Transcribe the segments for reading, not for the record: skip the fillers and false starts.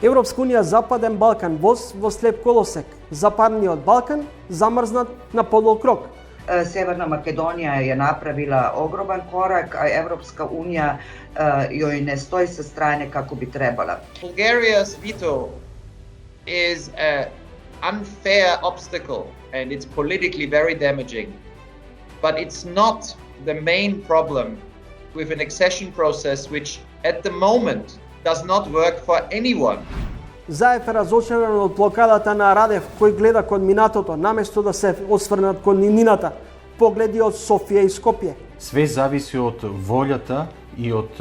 Европска унија Западен Балкан воз во слеп колосек. Западниот Балкан замрзнат на полуок рок. Северна Македонија je napravila ogroman korak, a Evropska unija joj ne stoji sa strane kako bi trebala. Bulgaria's veto is an unfair obstacle and it's politically very damaging. But it's not the main problem with an accession process which at the moment does not work for anyone. Заев е разочаран од блокадата на Радев, кој гледа кон минатото, наместо да се осврнат кон нивнината погледи од Софија и Скопје. Све зависи од волјата и од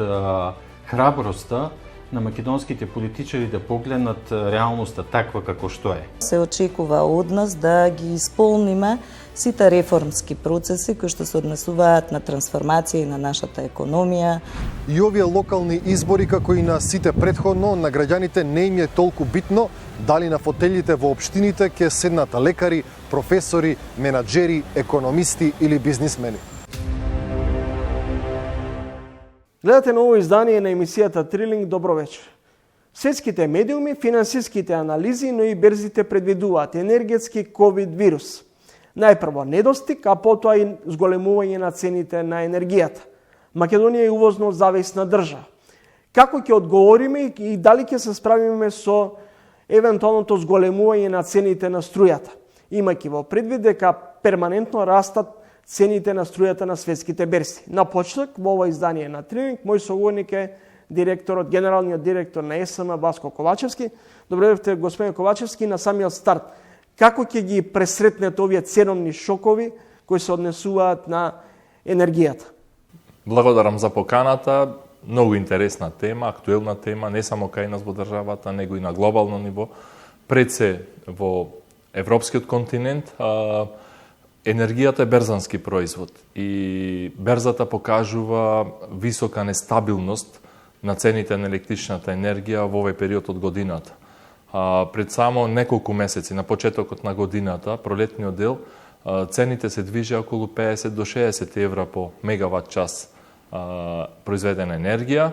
храброста на македонските политичари да погледнат реалноста таква како што е. Се очекува од нас да ги исполниме сите реформски процеси кои што се однесуваат на трансформација и на нашата економија. И овие локални избори, како и на сите предходно, на граѓаните не им е толку битно дали на фотелите во општините ќе седнат лекари, професори, менаџери, економисти или бизнисмени. Гледате ново издание на емисијата Трилинг. Добро вечер. Светските медиуми, финансиските анализи, но и берзите предвидуваат енергетски ковид вирус. Најпрво недостиг, а потоа и зголемување на цените на енергијата. Македонија е увозно зависна држава. Како ќе одговориме и дали ќе се справиме со евентуалното зголемување на цените на струјата, имајќи во предвид дека перманентно растат цените на струјата на светските берзи. На почеток во ова издание на Трилинг, мој соговорник е генералниот директор на ЕСМ Васко Ковачевски. Добро дојдовте, господин Ковачевски, на самиот старт. Како ќе ги пресретнете овие ценовни шокови кои се однесуваат на енергијата? Благодарам за поканата. Многу интересна тема, актуелна тема, не само кај нас во државата, него и на глобално ниво. Пред се во европскиот континент, енергијата е берзански производ и берзата покажува висока нестабилност на цените на електричната енергија во овој период од годината. Пред само неколку месеци, на почетокот на годината, пролетниот дел, цените се движеа околу 50 до 60 евра по мегават час произведена енергија,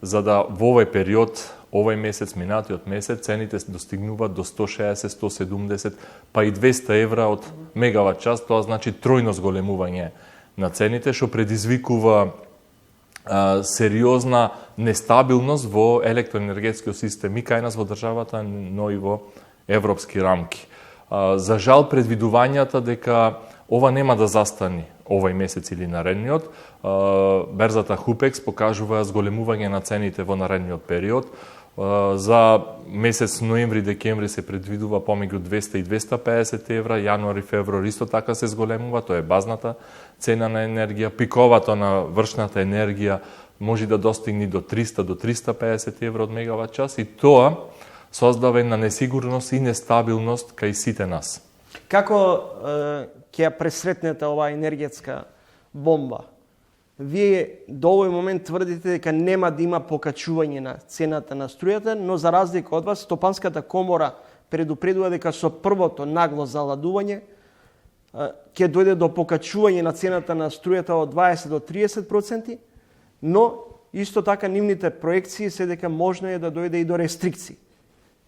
за да во овој период, овој месец, минатиот месец, цените достигнуваат до 160, 170, па и 200 евра од мегават час, тоа значи тројно зголемување на цените, што предизвикува сериозна нестабилност во електроенергетскиот систем и кај нас во државата, но и во европски рамки. За жал, предвидувањата дека ова нема да застани овој месец или наредниот, берзата Хупекс покажува зголемување на цените во наредниот период. За месец ноември-декември се предвидува помеѓу 200 и 250 евра, јануари-февруари исто така се зголемува, тоа е базната цена на енергија. Пиковата на вршната енергија може да достигне до 300 до 350 евра од мегават час и тоа создава една несигурност и нестабилност кај сите нас. Како ќе пресретнете оваа енергетска бомба? Вие до овој момент тврдите дека нема да има покачување на цената на струјата, но за разлика од вас, Стопанската комора предупредува дека со првото нагло заладување ќе дојде до покачување на цената на струјата од 20 до 30%, но исто така нивните проекции се дека можно е да дојде и до рестрикции.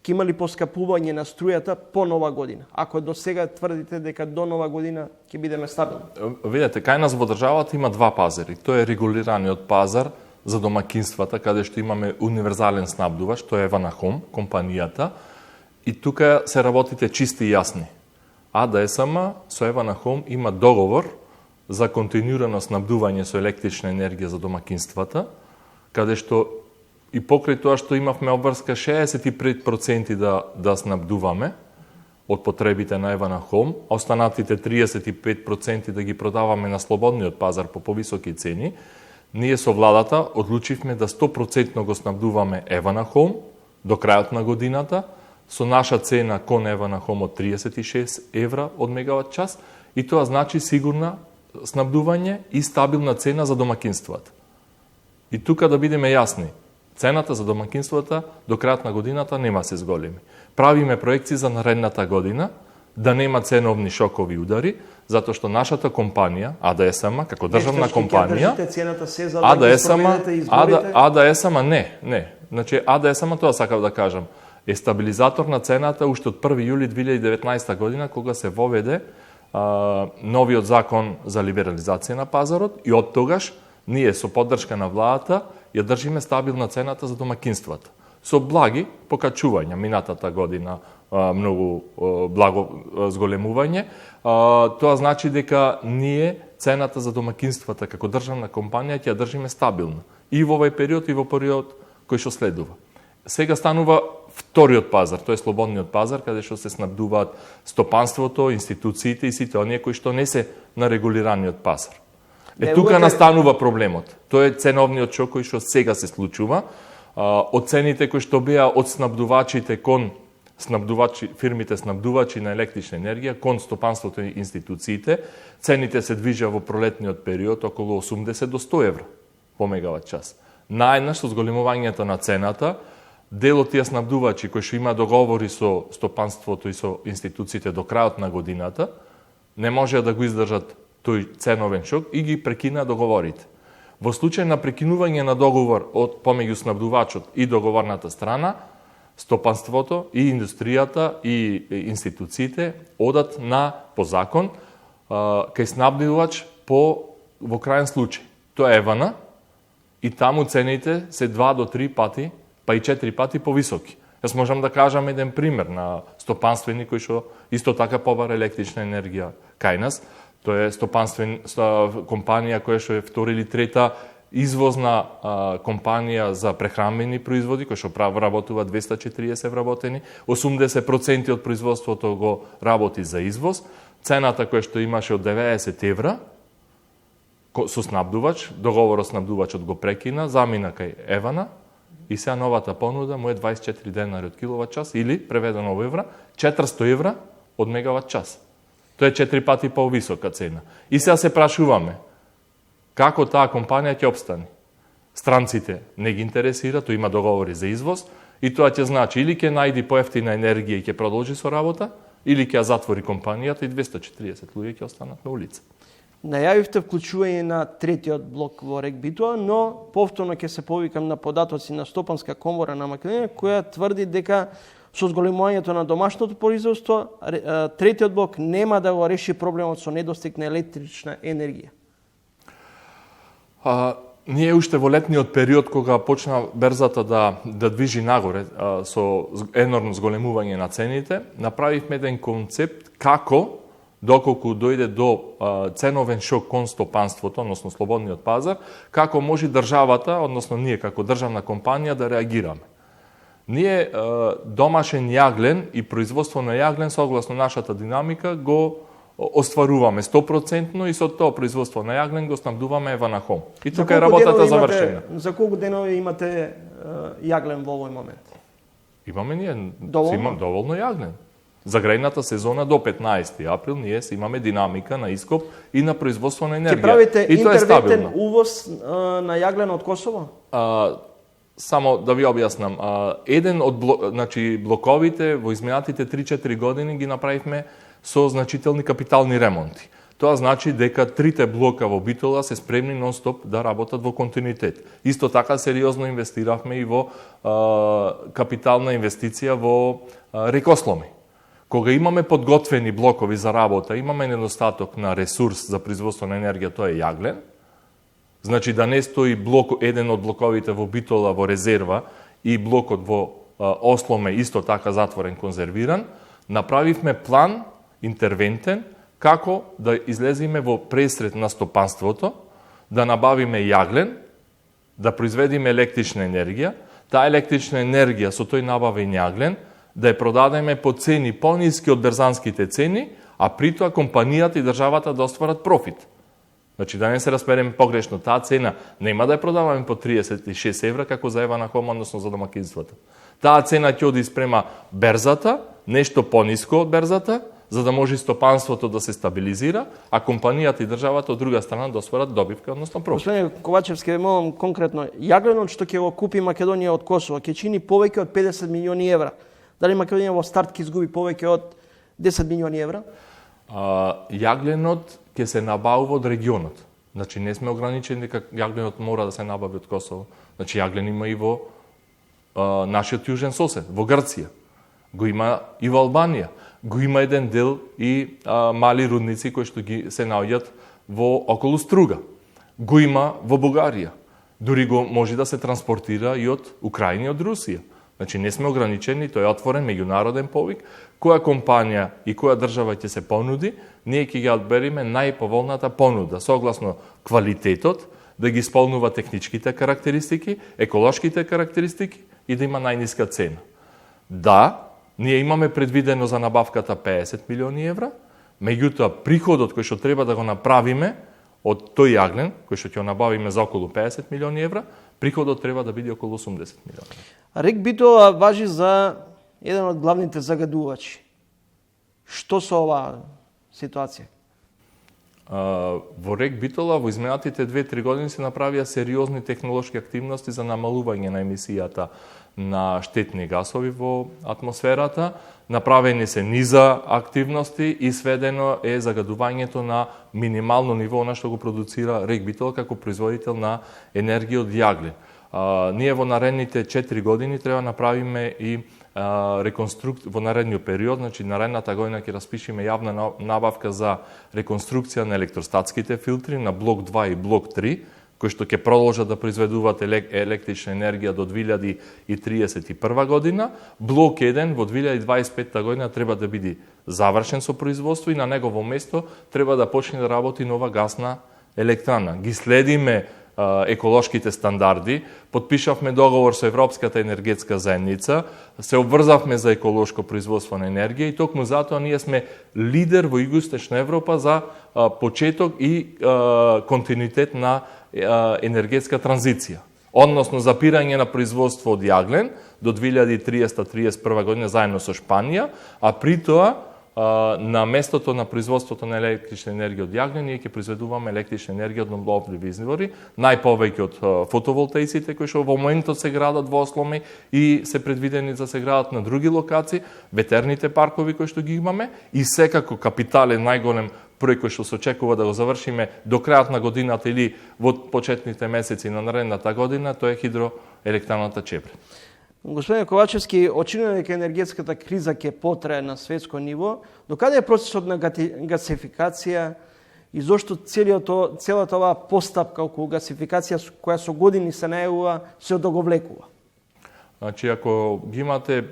Ќе има ли поскапување на струјата по нова година? Ако до сега тврдите дека до нова година ќе бидеме стабилни. Видете, кај нас во државата има два пазари. Тоа е регулираниот пазар за домакинствата, каде што имаме универзален снабдувач, тоа е Ванахом, компанијата, и тука се работите чисти и јасни. АДСМ со Еванахом има договор за континуирано снабдување со електрична енергија за домакинствата, каде што и покрај тоа што имавме обврска 65% да снабдуваме од потребите на Еванахом, а останатите 35% да ги продаваме на слободниот пазар по повисоки цени, ние со владата одлучивме да 100% го снабдуваме Еванахом до крајот на годината, со наша цена кон Еванахом од 36 евра од мегават час, и тоа значи сигурна снабдување и стабилна цена за домакинствата. И тука да бидеме јасни, цената за домакинствата до крајот на годината нема се зголеми. Правиме проекции за наредната година, да нема ценовни шокови удари, затоа што нашата компанија, АДСМ, како државна компанија, АДСМ не. Значи, АДСМ, тоа сакав да кажам. е стабилизатор на цената уште од 1 јули 2019 година, кога се воведе новиот закон за либерализација на пазарот и од тогаш ние со поддршка на владата ја држиме стабилна цената за домакинствата. Со благи покачувања минатата година, многу благо зголемување, тоа значи дека ние цената за домакинствата како државна компанија ќе ја држиме стабилна и во овој период и во период кој што следува. Сега станува вториот пазар, тоа е слободниот пазар, каде што се снабдуваат стопанството, институциите и сите оние кои што не се на регулираниот пазар. Тука настанува проблемот. Тоа е ценовниот шок кој што сега се случува. Од цените кои што беа од снабдувачите кон фирмите снабдувачи на електрична енергија, кон стопанството и институциите, цените се движа во пролетниот период околу 80 до 100 евра по мегават час. Наеднаш со зголемувањето на цената, дел од тие снабдувачи кои што има договори со стопанството и со институциите до крајот на годината, не можеа да го издржат тој ценовен шок и ги прекина договорите. Во случај на прекинување на договор од помеѓу снабдувачот и договорната страна, стопанството и индустријата и институциите одат по закон кај снабдувач во крајен случај. Тоа е ЕВН и таму цените се 2 до 3 пати, па и 4 пати повисоки. Јас можам да кажам еден пример на стопанствени кој што исто така побара електрична енергија кај нас. Тоа е компанија која што е втора или трета извозна компанија за прехранбени производи, која што работува 240 вработени, 80% од производството го работи за извоз. Цената која што имаше од 90 евра со снабдувач, договорот снабдувачот го прекина, замина кај ЕВН и сега новата понуда му е 24 денари од киловат час или, преведено во евра, 400 евра од мегават час. Тоа е 4 пати повисока цена. И сега се прашуваме, како таа компанија ќе обстане? Странците не ги интересира, тој има договори за извоз, и тоа ќе значи или ќе најди поевтина енергија и ќе продолжи со работа, или ќе ја затвори компанијата и 240 луѓе ќе останат на улица. Најавивте вклучување на третиот блок во РЕК Битола, но повторно ќе се повикам на податоци на Стопанска комора на Македонија, која тврди дека со зголемувањето на домашното производство, третиот блок нема да го реши проблемот со недостиг на електрична енергија. Ние уште во летниот период, кога почна берзата да движи нагоре со енормно зголемување на цените, направивме еден концепт како, доколку дојде до ценовен шок кон стопанството, односно слободниот пазар, како може државата, односно ние како државна компанија да реагираме. Ние домашен јаглен и производство на јаглен согласно нашата динамика го остваруваме 100% и со тоа производство на јаглен го снабдуваме ЕВН-хом. И тука е работата завршена. За колку денови имате јаглен во овој момент? Имаме ние доволно јаглен. За грејната сезона до 15 април ние имаме динамика на ископ и на производство на енергија. Ќе правите и тоа е интервентен стабилно. увоз на јаглен од Косово? Само да ви објаснам, еден од блоковите во изминатите 3-4 години ги направивме со значителни капитални ремонти. Тоа значи дека трите блока во Битола се спремни нон-стоп да работат во континуитет. Исто така сериозно инвестиравме и во капитална инвестиција во Рекосломи. Кога имаме подготвени блокови за работа, имаме недостаток на ресурс за производство на енергија, тоа е јаглен. Значи да не стои еден од блоковите во Битола во резерва и блокот во Осломе исто така затворен, конзервиран, направивме план интервентен како да излеземе во пресред на стопанството, да набавиме јаглен, да произведиме електрична енергија, таа електрична енергија со тој набавен јаглен да ја продадеме по цени пониски од берзанските цени, а при тоа компанијата и државата да остварат профит. Значи, да не се разбереме погрешно, таа цена нема да ја продаваме по 36 евра како за ЕВН-хом, односно за домакинствата. Таа цена ќе оди спрема берзата, нешто пониско од берзата, за да може стопанството да се стабилизира, а компанијата и државата од друга страна да осварат добивка, односно профит. Господин Ковачевски, ве молам конкретно, јагленот што ќе го купи Македонија од Косово ќе чини повеќе од 50 милиони евра. Дали Македонија во старт ќе изгуби повеќе од 10 милиони евра? Јагленот ќе се набавува од регионот. Значи не сме ограничени дека јагленот мора да се набави од Косово. Значи јаглен има и во нашиот јужен сосед, во Грција. Го има и во Албанија. Го има еден дел и мали рудници кои што ги се наоѓаат во околу Струга. Го има во Бугарија. Дури го може да се транспортира и од Украина и од Русија. Значи не сме ограничени, тој е отворен меѓународен повик. Која компанија и која држава ќе се понуди, ние ќе ги одбериме најповолната понуда, согласно квалитетот, да ги исполнува техничките карактеристики, еколошките карактеристики и да има најниска цена. Да, ние имаме предвидено за набавката 50 милиони евра, меѓутоа приходот кој што треба да го направиме од тој јаглен, кој што ќе го набавиме за околу 50 милиони евра, приходот треба да биде околу 80 милиони. Рек Битола важи за еден од главните загадувачи. Што со оваа ситуација? Во рек Битола во изминатите 2-3 години се направија сериозни технолошки активности за намалување на емисијата на штетни гасови во атмосферата. Направени се низа активности и сведено е загадувањето на минимално ниво на што го продуцира рек Битола како производител на енергија од јаглен. Ние во наредните 4 години треба направиме и во наредниот период, значи наредната година ќе распишеме јавна набавка за реконструкција на електростатските филтри на блок 2 и блок 3, кои што ќе продолжат да произведуваат електрична енергија до 2031 година. Блок 1 во 2025 година треба да биде завршен со производство и на негово место треба да почне да работи нова гасна електрана. Ги следиме еколошките стандарди, подпишавме договор со Европската енергетска заедница, се обврзавме за еколошко производство на енергија и токму затоа ние сме лидер во Југоисточна Европа за почеток и континуитет на енергетска транзиција. Односно запирање на производство од јаглен до 2030-31 година заедно со Шпанија, а при тоа на местото на производството на електрична енергија од јаглен, ние ќе произведуваме електрична енергија од обновливи извори, најповеќе од фотоволтаиците кои што во моментот се градат во Осломи и се предвидени за се градат на други локации, ветерните паркови кои што ги имаме и секако капитален најголем проект кој што се очекува да го завршиме до крајот на годината или во почетните месеци на наредната година, тоа е хидроелектраната Чепре. Господине Ковачевски, очино дека енергетската криза ќе потрае на светско ниво, докаде е процесот на гасификација и зошто целата оваа постапка околу гасификација која со години се најавува, се одоговлекува? Значи, ако ги имате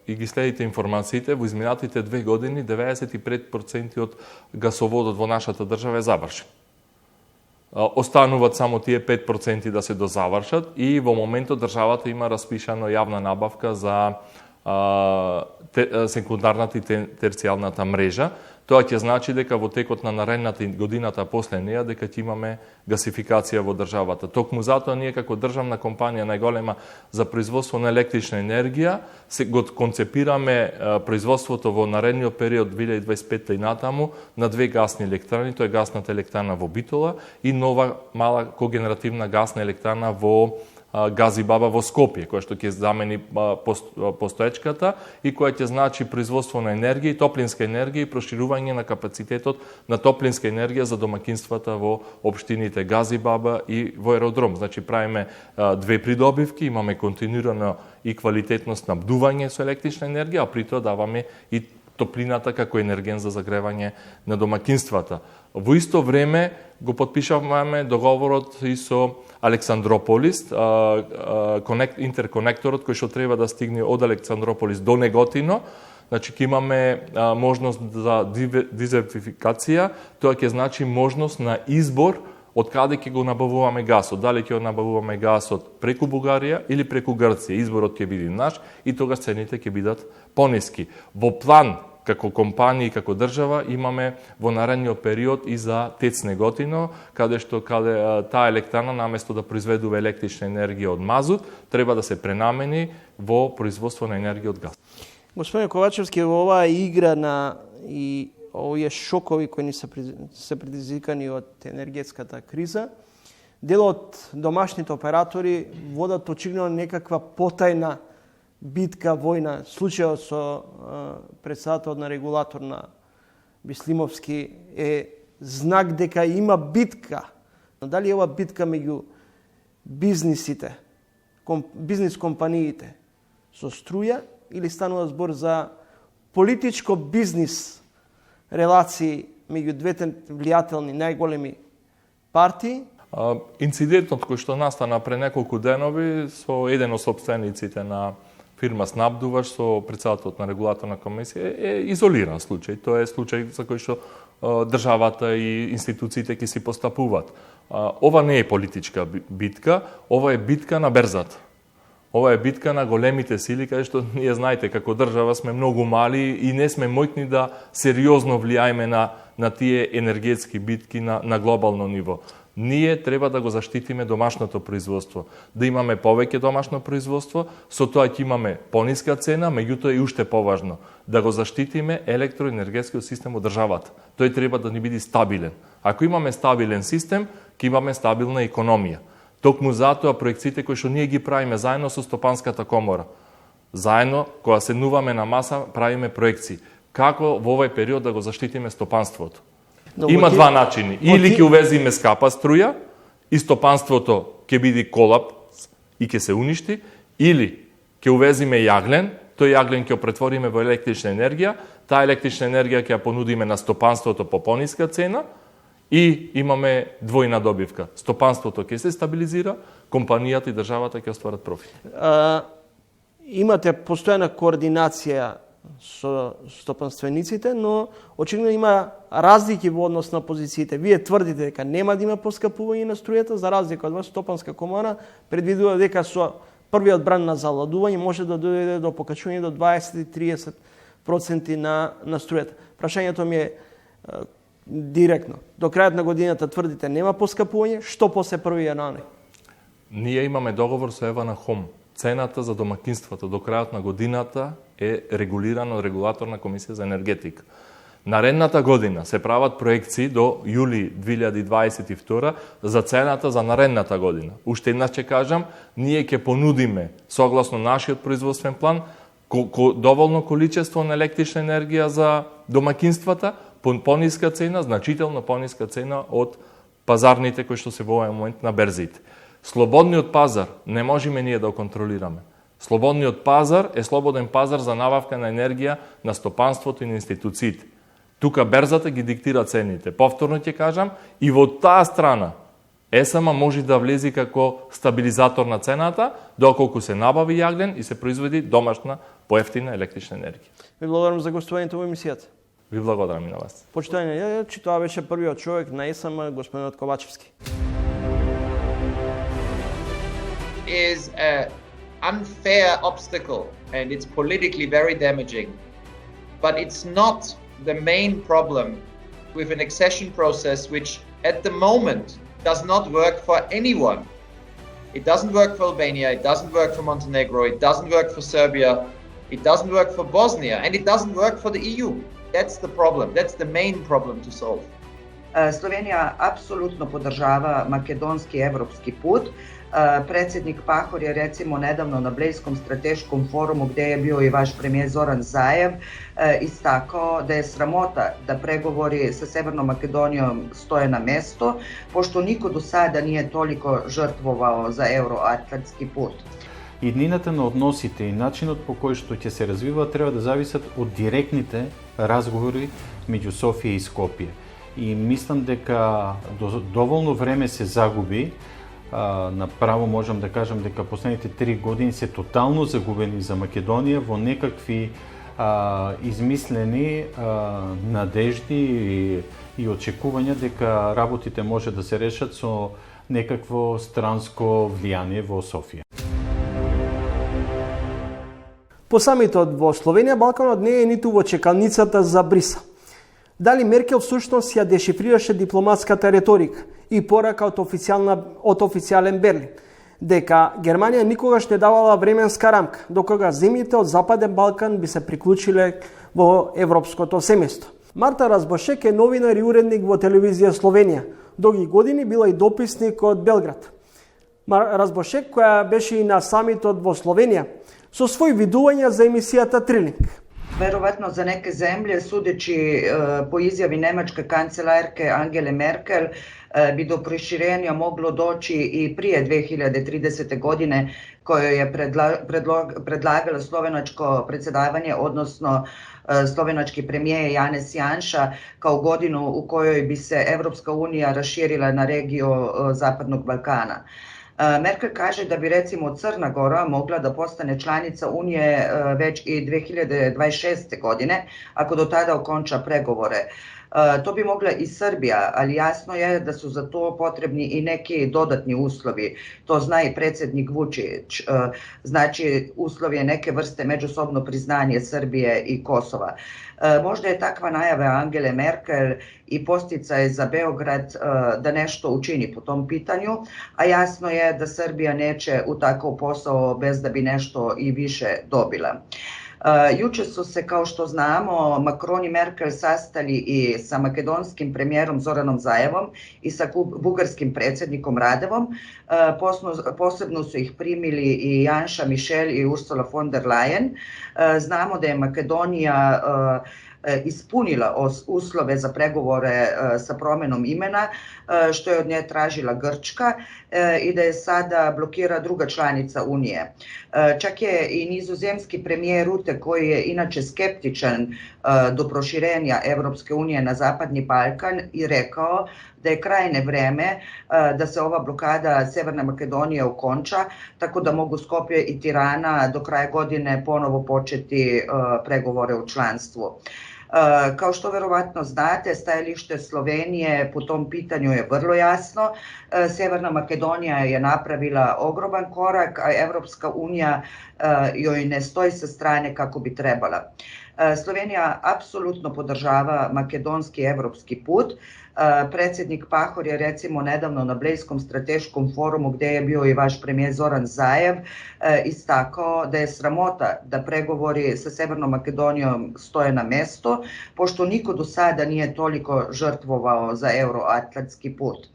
и ги следите информациите, во изминатите 2 години 95% од гасоводот во нашата држава е завршен. Остануваат само тие 5% да се дозавршат и во моментот државата има распишано јавна набавка за секундарната и терцијалната мрежа. Тоа ќе значи дека во текот на наредната годината после неја дека ќе имаме гасификација во државата. Токму затоа ние како државна компанија најголема за производство на електрична енергија се го концепираме производството во наредниот период 2025 и натаму на 2 гасни електрани, тоа е гасната електрана во Битола и нова мала когенеративна гасна електрана во Газибаба во Скопје, која што ќе замени постоечката и која ќе значи производство на енергија и топлинска енергија и проширување на капацитетот на топлинска енергија за домакинствата во општините Газибаба и во Аеродром. Значи правиме 2 придобивки, имаме континуирано и квалитетно снабдување со електрична енергија, а при тоа даваме и топлината како енерген за загревање на домакинствата. Во исто време го подпишавме договорот и со Александрополис, интерконекторот кој што треба да стигне од Александрополис до Неготино. Значи ќе имаме можност за дизерфикација, тоа ќе значи можност на избор од каде ќе го набавуваме гасот. Дали ќе го набавуваме гасот преку Бугарија или преку Грција. Изборот ќе биде наш и тогаш цените ќе бидат пониски. Во план како компанија и како држава имаме во наредниот период и за ТЕЦ Неготино, каде таа електрана наместо да произведува електрична енергија од мазут, треба да се пренамени во производство на енергија од газ. Господине Ковачевски, во оваа игра на и овие шокови кои ни се предизвикани од енергетската криза, дел од домашните оператори водат очигледно некаква потајна битка, војна. Случајот со председателот на регулатор на Бислимовски е знак дека има битка. Дали е ова битка меѓу бизнис компаниите со струја или станува збор за политичко бизнис релации меѓу двете влијателни најголеми партии? Инцидентот кој што настана пред неколку денови со еден од собствениците на фирма Снабдуваш со председателот на регулаторна комисија е изолиран случај. Тоа е случај за кој што државата и институциите ќе си постапуваат. Ова не е политичка битка, ова е битка на берзата. Ова е битка на големите сили, каде што ние знаете како држава сме многу мали и не сме мојни да сериозно влијаеме на тие енергетски битки на глобално ниво. Ние треба да го заштитиме домашното производство, да имаме повеќе домашно производство, со тоа ќе имаме пониска цена, меѓутоа и уште поважно, да го заштитиме електроенергетскиот систем од државата. Тој треба да ни биде стабилен. Ако имаме стабилен систем, ќе имаме стабилна економија. Токму затоа проекциите кои што ние ги правиме заедно со Стопанската комора, заедно кога седнуваме на маса, правиме проекции. Како во овој период да го заштитиме стопанството? Има два начини. Или ќе увезиме скапа струја и стопанството ќе биде колапс и ќе се уништи, или ќе увезиме јаглен, тој јаглен ќе претвориме во електрична енергија, таа електрична енергија ќе ја понудиме на стопанството по пониска цена и имаме двојна добивка. Стопанството ќе се стабилизира, компанијата и државата ќе остварат профит. Имате постојана координација со стопанствениците, но очигледно има разлики во однос на позициите. Вие тврдите дека нема да има поскапување на струјата, за разлика од вас Стопанска комора предвидува дека со првиот бран на заладување може да дојде до покачување до 20-30% на струјата. Прашањето ми е директно. До крајот на годината тврдите нема поскапување, што после 1 јануари? Ние имаме договор со Еванахом. Цената за домакинството до крајот на годината е регулирана од регулаторна комисија за енергетика. Наредната година се прават проекции до јули 2022 за цената за наредната година. Уште еднаш ќе кажам, ние ќе понудиме согласно нашиот производствен план доволно количество на електрична енергија за домакинствата по пониска цена, значително пониска цена од пазарните кои што се во овој момент на берзите. Слободниот пазар не можеме ние да го контролираме. Слободниот пазар е слободен пазар за набавка на енергија на стопанството и на институциите. Тука берзата ги диктира цените. Повторно ќе кажам, и во таа страна ЕСМ може да влези како стабилизатор на цената, доколку се набави јаглен и се произведи домашна поевтина електрична енергија. Ви благодарам за гостувањето во емисијата. Ви благодарам и на вас. Почитувани гледачи, тоа беше првиот човек на ЕСМ, господинот Ковачевски. Is an unfair obstacle and it's politically very damaging. But it's not the main problem with an accession process which at the moment does not work for anyone. It doesn't work for Albania, it doesn't work for Montenegro, it doesn't work for Serbia, it doesn't work for Bosnia, and it doesn't work for the EU. That's the problem. That's the main problem to solve. Slovenija apsolutno podržava makedonski evropski put. Predsjednik Pahor je recimo nedavno na Blejskom strateškom forumu gdje je bio i vaš premijer Zoran Zaev istakao da je sramota da pregovori sa Severnom Makedonijom stoje na mesto, pošto niko do sada nije toliko žrtvovao za euroatlantski put. Иднината на односите и начинот по кој што ќе се развива треба да зависат од директните разговори меѓу Софија и Скопје. И мислам дека доволно време се загуби. Направо можам да кажам дека последните 3 години се тотално загубени за Македонија во некакви измислени надежди и очекувања дека работите може да се решат со некакво странско влијание во Софија. По самитот во Словенија, Балканот не е ниту во чекалницата за Брисел. Дали Меркел всушност ја дешифрираше дипломатската реторика и порака од официјален Берлин, дека Германија никогаш не давала временска рамка, докога земјите од Западен Балкан би се приклучиле во европското семејство. Марта Разбошек е новинар и уредник во телевизија Словенија. Долги години била и дописник од Белград. Разбошек, која беше и на самитот во Словенија, со своји видувања за емисијата Трилинг. Verovatno za neke zemlje, sudeći po izjavi nemačke kancelarke Angele Merkel, bi do proširenja moglo doći i prije 2030. godine koje je predlagalo slovenačko predsjedavanje, odnosno slovenački premijer Janez Janša, kao godinu u kojoj bi se Evropska unija raširila na regiju Zapadnog Balkana. Merkel kaže da bi recimo Crna Gora mogla da postane članica Unije već i 2026. godine, ako do tada okonča pregovore. To bi mogla i Srbija, ali jasno je da su za to potrebni i neki dodatni uslovi. To zna i predsjednik Vučić. Znači, uslov je neke vrste međusobno priznanje Srbije i Kosova. Možda je takva najava Angele Merkel i posticaj za Beograd da nešto učini po tom pitanju, a jasno je da Srbija neće u takav posao bez da bi nešto i više dobila. Juče su se, kao što znamo, Macron i Merkel sastali i sa makedonskim premijerom Zoranom Zaevom i sa bugarskim predsjednikom Radevom. Posebno su ih primili i Janša, Michel i Ursula von der Leyen. Znamo da je Makedonija ispunila uslove za pregovore sa promjenom imena, što je od nje tražila Grčka, i da je sada blokira druga članica Unije. Čak je i nizozemski premijer Rutte, koji je inače skeptičan do proširenja Evropske unije na Zapadni Balkan, i rekao da je krajnje vreme da se ova blokada Severne Makedonije okonča, tako da mogu Skopje i Tirana do kraja godine ponovo početi pregovore o članstvu. Kao što verovatno znate, stajalište Slovenije po tom pitanju je vrlo jasno. Severna Makedonija je napravila ogroman korak, a Evropska unija joj ne stoji sa strane kako bi trebala. Slovenija apsolutno podržava makedonski evropski put. Predsjednik Pahor je recimo nedavno na Blejskom strateškom forumu, gdje je bio i vaš premijer Zoran Zaev, istakao da je sramota da pregovori sa Severnom Makedonijom stoje na mesto, pošto niko do sada nije toliko žrtvovao za euroatlantski put.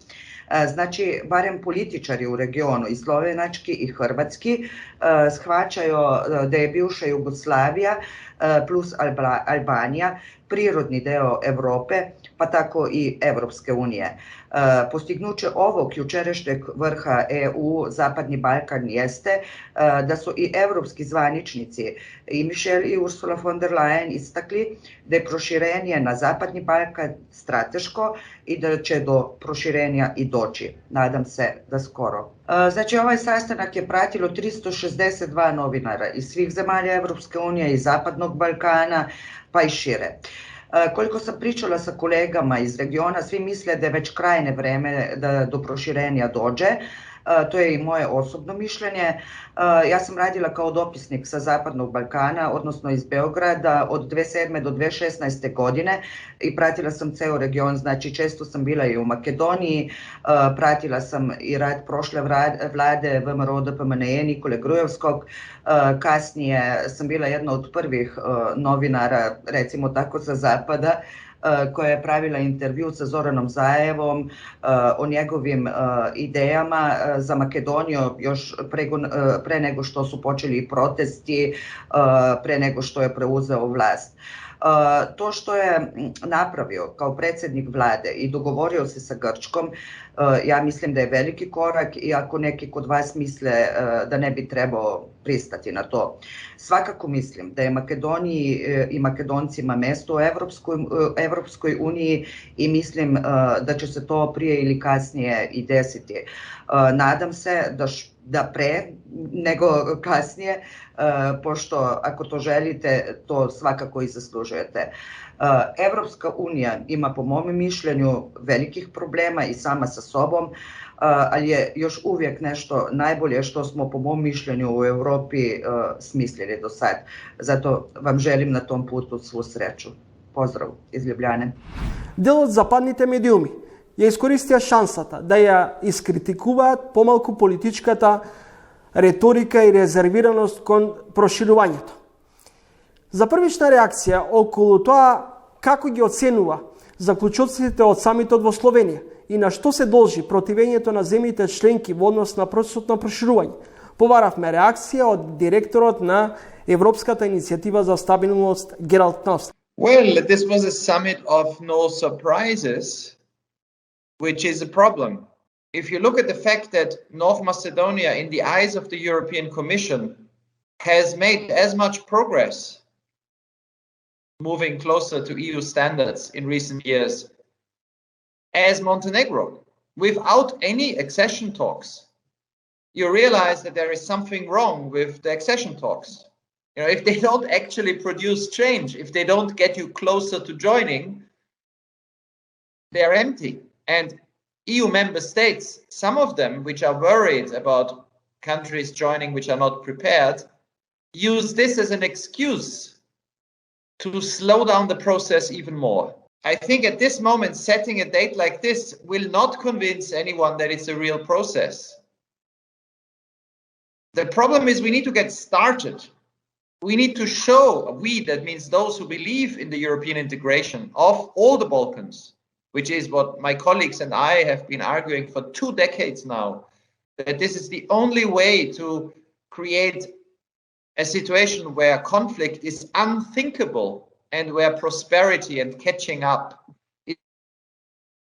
Znači, barem političari u regionu, i slovenački i hrvatski, shvaćaju da je bivša Jugoslavija plus Albanija prirodni deo Europe, pa tako i Evropske unije. Postignuće ovog jučerašnjeg vrha EU Zapadni Balkan jeste da su i evropski zvaničnici i Michel i Ursula von der Leyen istakli da je proširenje na Zapadni Balkan strateško i da će do proširenja i doći. Nadam se da skoro. Znači, ovaj sastanak je pratilo 362 novinara iz svih zemalja Evropske unije i Zapadnog Balkana, pa i šire. Koliko sam pričala sa kolegama iz regiona, svi misle da je već krajnje vreme da do proširenja dođe. To je i moje osobno mišljenje. Ja sam radila kao dopisnik sa Zapadnog Balkana, odnosno iz Beograda, od 2007. do 2016. godine i pratila sam ceo region, znači često sam bila i u Makedoniji, pratila sam i rad prošle vlade VMRO DPMNE Nikole Grujevskog, kasnije sam bila jedna od prvih novinara, recimo tako sa Zapada, koja je pravila intervju sa Zoranom Zaevom o njegovim idejama za Makedoniju još pre nego što su počeli protesti, pre nego što je preuzeo vlast. To što je napravio kao predsjednik vlade i dogovorio se sa Grčkom, ja mislim da je veliki korak, iako neki kod vas misle da ne bi trebao pristati na to. Svakako mislim da je Makedoniji i Makedoncima mesto u Evropskoj uniji i mislim da će se to prije ili kasnije i desiti. Nadam se da pre nego kasnije, pošto ako to želite, to svakako i zaslužujete. Evropska unija ima po mom mišljenju velikih problema i sama sa sobom, ali je još uvijek nešto najbolje što smo po mom mišljenju u Europi smislili do sad. Zato vam želim na tom putu svu sreću. Pozdrav iz Ljubljane. Дел од западните медиуми ја искористија шансата да ја искритикуваат помалку политичката реторика и резервираност кон проширувањето. За првична реакција околу тоа како ги оценува заклучоците од самитот во Словенија и на што се должи противењето на земјите членки во однос на процесот на проширување, побаравме реакција од директорот на Европската иницијатива за стабилност Гералд Кнауст. Well, this was a summit of no surprises. which is a problem. If you look at the fact that North Macedonia, in the eyes of the European Commission, has made as much progress moving closer to EU standards in recent years as Montenegro, without any accession talks, you realize that there is something wrong with the accession talks. You know, if they don't actually produce change, if they don't get you closer to joining, they're empty. And EU member states, some of them which are worried about countries joining which are not prepared, use this as an excuse to slow down the process even more. I think at this moment, setting a date like this will not convince anyone that it's a real process. The problem is we need to get started. We need to show, we, that means those who believe in the European integration of all the Balkans, which is what my colleagues and I have been arguing for 2 decades now, that this is the only way to create a situation where conflict is unthinkable and where prosperity and catching up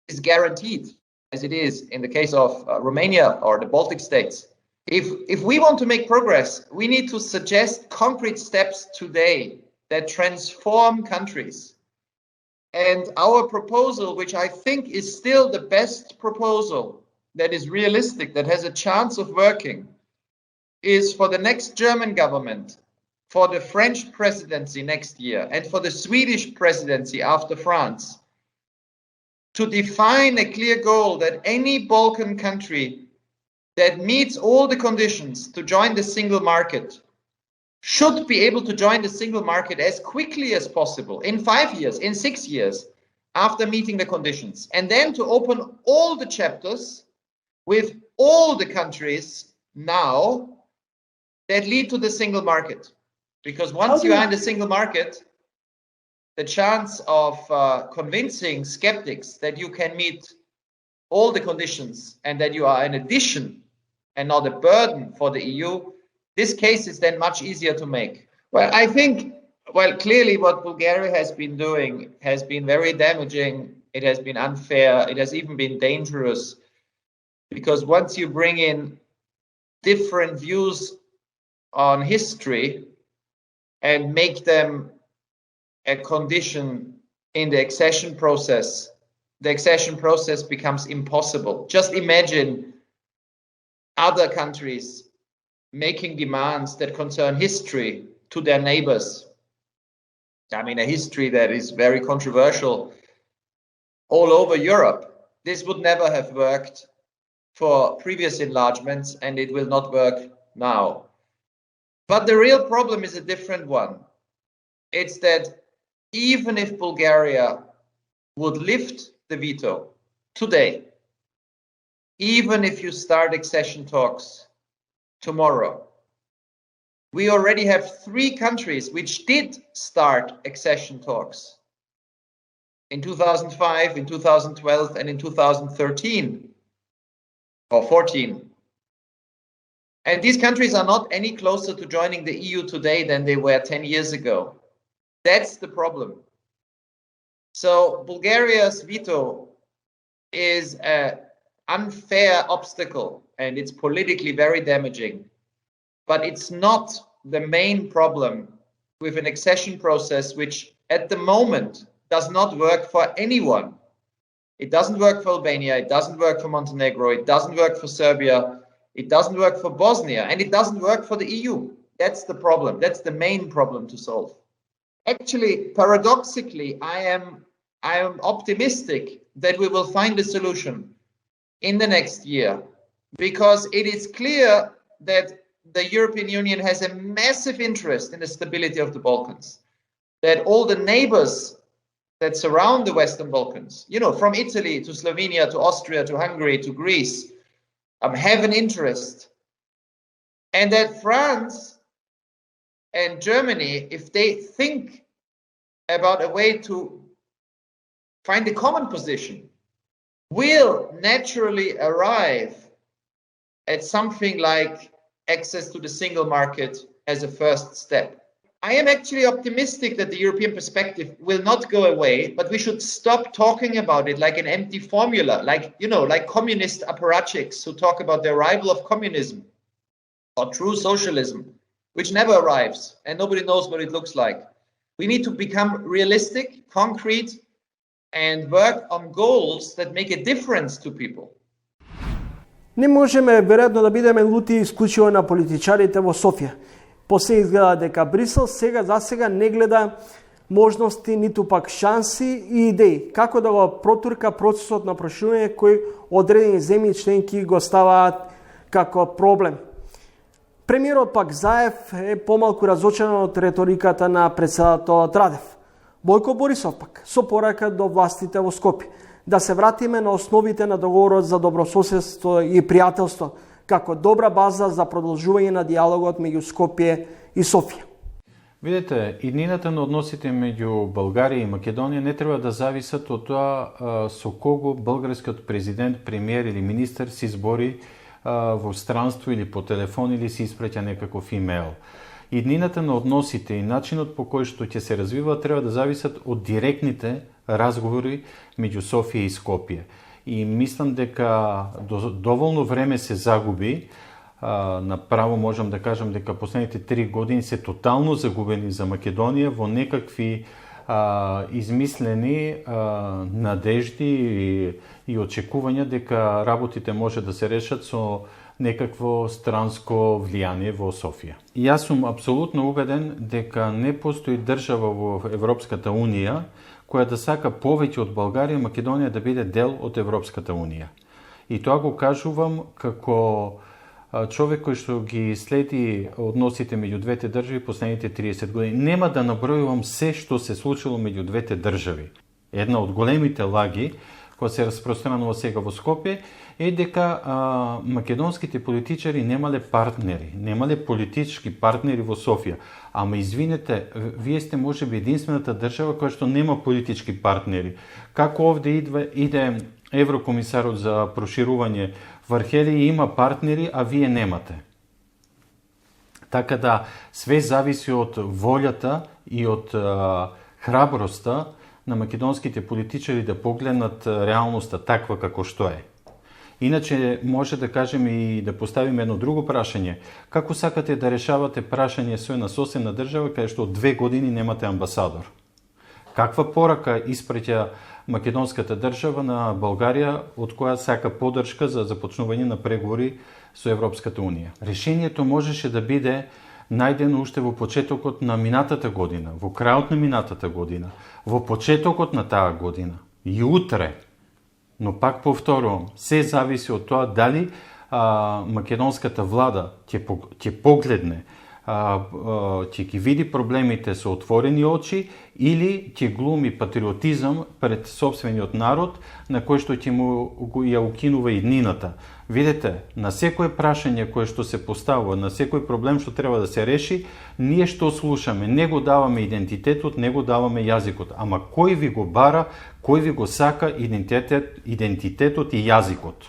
is guaranteed, as it is in the case of Romania or the Baltic states. If we want to make progress, we need to suggest concrete steps today that transform countries. And our proposal, which I think is still the best proposal that is realistic, that has a chance of working, is for the next German government, for the French presidency next year, and for the Swedish presidency after France, to define a clear goal that any Balkan country that meets all the conditions to join the single market should be able to join the single market as quickly as possible, in 5 years, in 6 years, after meeting the conditions, and then to open all the chapters with all the countries now that lead to the single market. Because once you are in the single market, the chance of convincing skeptics that you can meet all the conditions and that you are an addition and not a burden for the EU, this case is then much easier to make. Well, I think, well, clearly what Bulgaria has been doing has been very damaging. It has been unfair. It has even been dangerous, because once you bring in different views on history and make them a condition in the accession process becomes impossible. Just imagine other countries making demands that concern history to their neighbors. I mean, a history that is very controversial all over Europe. This would never have worked for previous enlargements, and it will not work now. But the real problem is a different one. It's that even if Bulgaria would lift the veto today, even if you start accession talks tomorrow, we already have 3 countries which did start accession talks in 2005, in 2012, and in 2013 or 14. And these countries are not any closer to joining the EU today than they were 10 years ago. That's the problem. So Bulgaria's veto is an unfair obstacle, and it's politically very damaging. But it's not the main problem with an accession process which at the moment does not work for anyone. It doesn't work for Albania, it doesn't work for Montenegro, it doesn't work for Serbia, it doesn't work for Bosnia, and it doesn't work for the EU. That's the problem. That's the main problem to solve. Actually, paradoxically, I am optimistic that we will find a solution in the next year, because it is clear that the European Union has a massive interest in the stability of the Balkans, that all the neighbors that surround the Western Balkans, you know, from Italy to Slovenia to Austria to Hungary to Greece, have an interest, and that France and Germany, if they think about a way to find a common position, will naturally arrive at something like access to the single market as a first step. I am actually optimistic that the European perspective will not go away, but we should stop talking about it like an empty formula, like communist apparatchiks who talk about the arrival of communism or true socialism, which never arrives and nobody knows what it looks like. We need to become realistic, concrete, and work on goals that make a difference to people. Не можеме веројатно да бидеме лути исклучиво на политичарите во Софија. После изгледа дека Брисел за сега не гледа можности, ниту пак шанси и идеи како да го протурка процесот на проширување кој одредени земји членки го ставаат како проблем. Премиерот пак Заев е помалку разочаран од реториката на претседателот Радев. Бојко Борисов пак со порака до властите во Скопје да се вратиме на основите на договорот за добрососедство и пријателство како добра база за продолжување на диалогот меѓу Скопје и Софија. Видете, иднината на односите меѓу Българија и Македонија не треба да зависат од тоа со кого българскиот президент, премиер или министер се избори во странство или по телефон или се испраќа некаков имейл. Иднината на односите и начинот по кој што ќе се развива треба да зависат од директните разговори меѓу Софија и Скопје. И мислам дека доволно време се загуби. Направо можам да кажам дека последните 3 години се тотално загубени за Македонија во некакви измислени надежди и очекувања дека работите може да се решат со некакво странско влијание во Софија. И јас сум апсолутно убеден дека не постои држава во Европската Унија која да сака повеќе од Българија Македонија да биде дел од Европската Унија. И тоа го кажувам како човек кој што ги следи односите меѓу двете држави последните 30 години. Нема да набројувам се што се случило меѓу двете држави. Една од големите лаги која се распространува сега во Скопје е дека македонските политичари немале партнери, немале политички партнери во Софија. Ама извинете, вие сте можеби единствената држава која што нема политички партнери. Како овде иде еврокомисарот за проширување Вархелија има партнери, а вие немате. Така да све зависи од волјата и од храброста на македонските политичари да погледнат реалноста таква како што е. Иначе може да кажеме и да поставиме едно друго прашање. Како сакате да решавате прашање со една соседна држава каде што од 2 години немате амбасадор? Каква порака испраќа македонската држава на Българија од која сака поддршка за започнување на преговори со Европската Унија? Решението можеше да биде најдено уште во почетокот на минатата година, во крајот на минатата година, во почетокот на таа година и утре. Но пак повторувам, се зависи од тоа дали македонската влада ќе погледне, ќе ги види проблемите со отворени очи или ќе глуми патриотизам пред собствениот народ на кој што ќе му ја укинува иднината. Видете, на секое прашање кое што се поставува, на секој проблем што треба да се реши, ние што слушаме, не го даваме идентитетот, не го даваме јазикот. Ама кој ви го бара, кој ви го сака идентитетот и јазикот?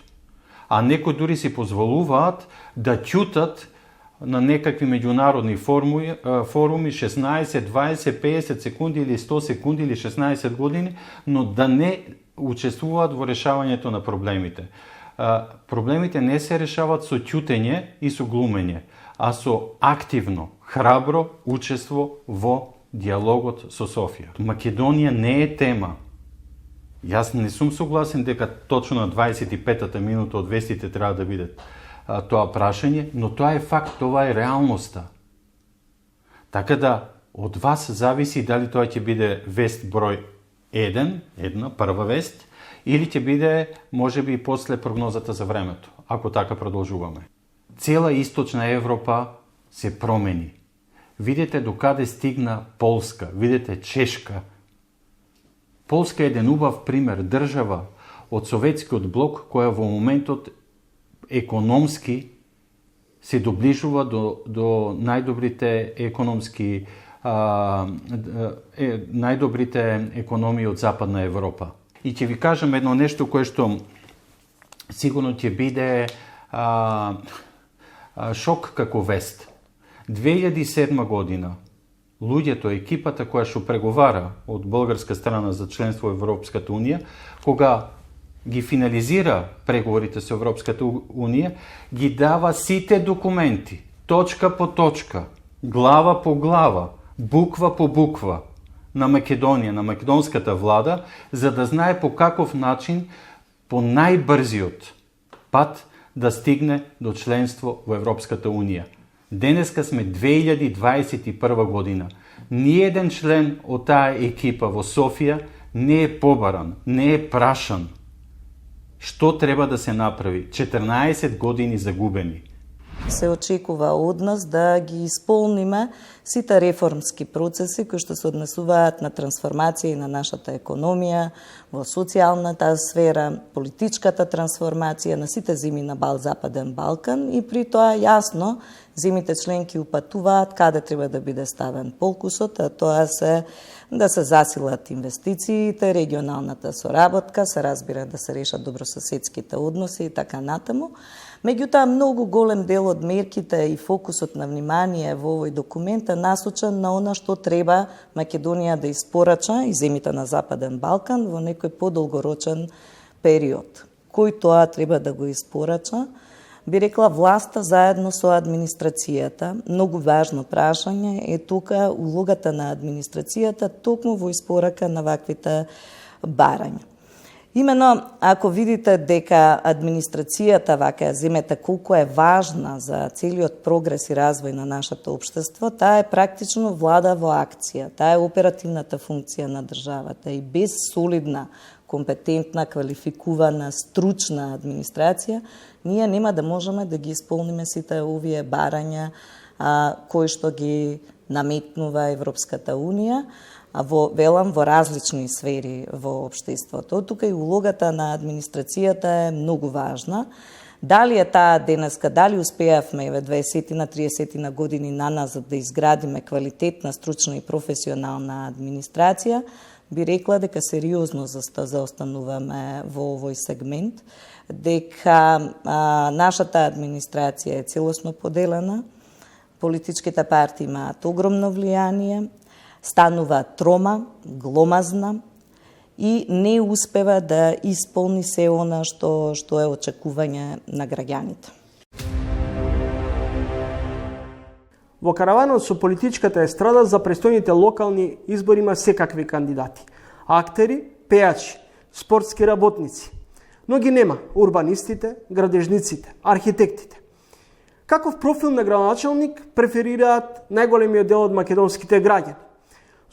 А некои дури си позволуваат да ќутат на некакви меѓународни форуми 16, 20, 50 секунди или 100 секунди или 16 години, но да не учествуваат во решавањето на проблемите. Проблемите не се решават со ќутење и со глумење, а со активно, храбро учество во диалогот со Софија. Македонија не е тема. Јас не сум согласен дека точно на 25-та минута од вестите треба да биде тоа прашање, но тоа е факт, тоа е реалноста. Така да, од вас зависи дали тоа ќе биде вест број 1, една прва вест, или ќе биде, можеби, после прогнозата за времето, ако така продолжуваме. Цела Источна Европа се промени. Видете докаде стигна Полска, видете Чешка. Полска е еден убав пример, држава од Советскиот блок, која во моментот економски се доближува до најдобрите економски најдобрите економии од Западна Европа. И ќе ви кажам едно нешто кое што сигурно ќе биде шок како вест. 2007 година луѓето, екипата која што преговара од българска страна за членство во Европската Унија, кога ги финализира преговорите со Европската Унија, ги дава сите документи, точка по точка, глава по глава, буква по буква на Македонија, на македонската влада, за да знае по каков начин, по најбрзиот пат да стигне до членство во Европската Унија. Денеска сме 2021 година. Ниеден член од таа екипа во Софија не е побаран, не е прашан. Што треба да се направи? 14 години загубени. Се очекува од нас да ги исполниме сите реформски процеси кои што се однесуваат на трансформација на нашата економија, во социјалната сфера, политичката трансформација на сите земји на Западен Балкан и при тоа јасно земјите членки упатуваат каде треба да биде ставен фокусот, а тоа се да се засилат инвестициите, регионалната соработка, се разбира да се решат добрососедските односи и така натаму. Меѓутоа, многу голем дел од мерките и фокусот на внимание во овој документ е насочен на она што треба Македонија да испорача и земјите на Западен Балкан во некој подолгорочен период. Кој тоа треба да го испорача? Би рекла власта заедно со администрацијата. Многу важно прашање е тука улогата на администрацијата токму во испорака на ваквите барања. Имено, ако видите дека администрацијата, вака ја земете колку е важна за целиот прогрес и развој на нашето општество, таа е практично влада во акција. Таа е оперативната функција на државата и без солидна, компетентна, квалификувана, стручна администрација, ние нема да можеме да ги исполниме сите овие барања кои што ги наметнува Европската Унија, во различни сфери во општеството. Тука и улогата на администрацијата е многу важна. Дали е таа денеска, дали успеавме 20-30 години наназад да изградиме квалитетна, стручна и професионална администрација, би рекла дека сериозно заостануваме во овој сегмент, дека нашата администрација е целосно поделена, политичките партии имаат огромно влијание, станува трома, гломазна и не успева да исполни се она што е очекување на граѓаните. Во караванот со политичката естрада за престојните локални избори има секакви кандидати. Актери, пејачи, спортски работници. Но ги нема урбанистите, градежниците, архитектите. Каков профил на градоначалник преферираат најголемиот дел од македонските граѓани?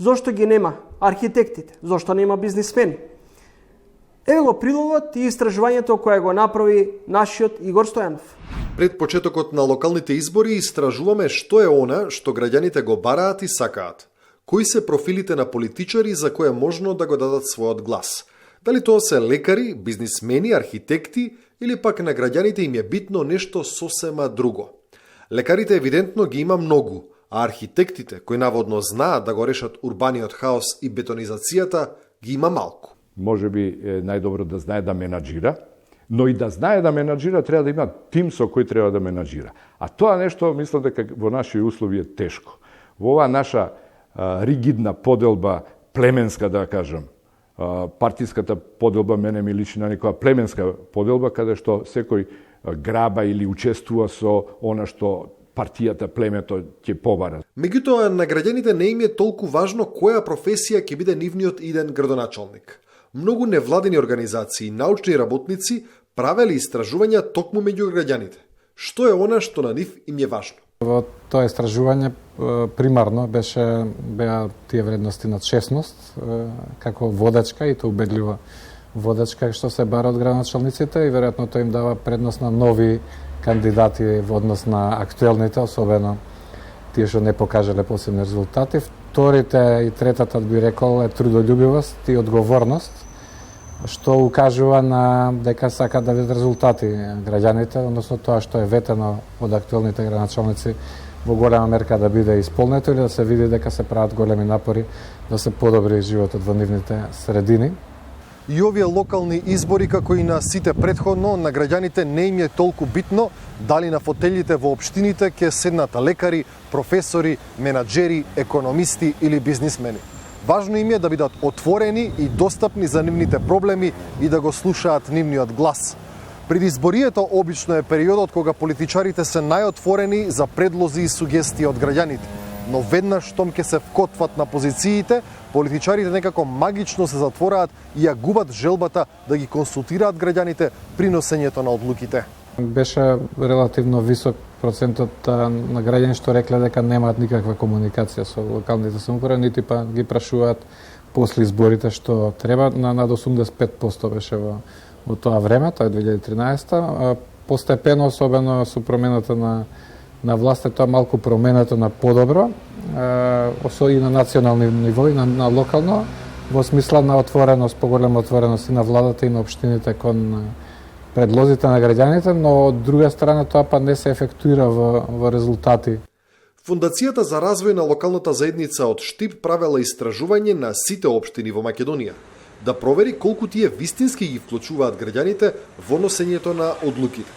Зошто ги нема архитектите? Зошто нема бизнисмени? Еве го прилогот и истражувањето кое го направи нашиот Игор Стојанов. Пред почетокот на локалните избори истражуваме што е она што граѓаните го бараат и сакаат. Кои се профилите на политичари за кои е можно да го дадат својот глас? Дали тоа се лекари, бизнисмени, архитекти или пак на граѓаните им е битно нешто сосема друго? Лекарите евидентно ги има многу, а архитектите, кои наводно знаат да го решат урбаниот хаос и бетонизацијата, ги има малку. Може би е најдобро да знае да менаџира, но и да знае да менаџира треба да има тим со кој треба да менаџира. А тоа нешто, мислам дека во наши услови е тешко. Во оваа наша ригидна поделба, племенска да кажам, партиската поделба мене ми личи на некоја племенска поделба, каде што секој граба или учествува со она што партијата, племето ќе побара. Меѓутоа, на граѓаните не им е толку важно која професија ќе биде нивниот иден градоначалник. Многу невладени организации и научни работници правеле истражувања токму меѓу граѓаните. Што е она што на нив им е важно? Во тоа истражување примарно беа тие вредности на честност како водачка и тоа убедливо водачка што се бара од градоначалниците и веројатно тоа им дава предност на нови кандидати во однос на актуелните, особено тие што не покажале посебни резултати. Вторите и третата би рекол е трудолюбивост и одговорност, што укажува на дека сака да видат резултати граѓаните, односно тоа што е ветено од актуелните градоначалници во голема мерка да биде исполнето или да се види дека се прават големи напори да се подобри животот во нивните средини. И овие локални избори, како и на сите претходно, на граѓаните не им е толку битно дали на фотелите во општините ќе седнат лекари, професори, менаџери, економисти или бизнисмени. Важно им е да бидат отворени и достапни за нивните проблеми и да го слушаат нивниот глас. Предизборието обично е периодот кога политичарите се најотворени за предлози и сугестии од граѓаните. Но веднаш штом ќе се вкотват на позициите, политичарите некако магично се затвораат и ја губат желбата да ги консултираат граѓаните при носењето на одлуките. Беше релативно висок процентот на граѓани што рекле дека немаат никаква комуникација со локалните самоуправи, нити па ги прашуваат после изборите што треба. Над 85% беше во тоа време, тоа е 2013. Постепено, особено со промената на власт, тоа малку променето на подобро, и на национално ниво и на локално, во смисла на отвореност, поголема отвореност и на владата и на општините кон предлозите на граѓаните, но од друга страна тоа па не се ефектуира во резултати. Фондацијата за развој на локалната заедница од Штип правела истражување на сите општини во Македонија, да провери колку тие вистински ги вклучуваат граѓаните во носењето на одлуките.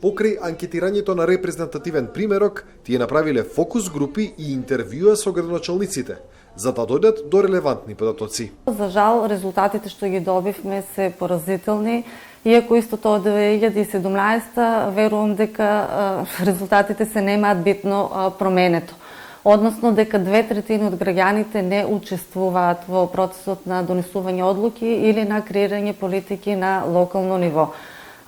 Покрај анкетирањето на репрезентативен примерок, тие направиле фокус групи и интервјуа со градоначалниците, за да дојдат до релевантни податоци. За жал, резултатите што ги добивме се поразителни, иако исто тоа 2017, верувам дека резултатите се немаат битно променето. Односно дека 2/3 од граѓаните не учествуваат во процесот на донесување одлуки или на креирање политики на локално ниво.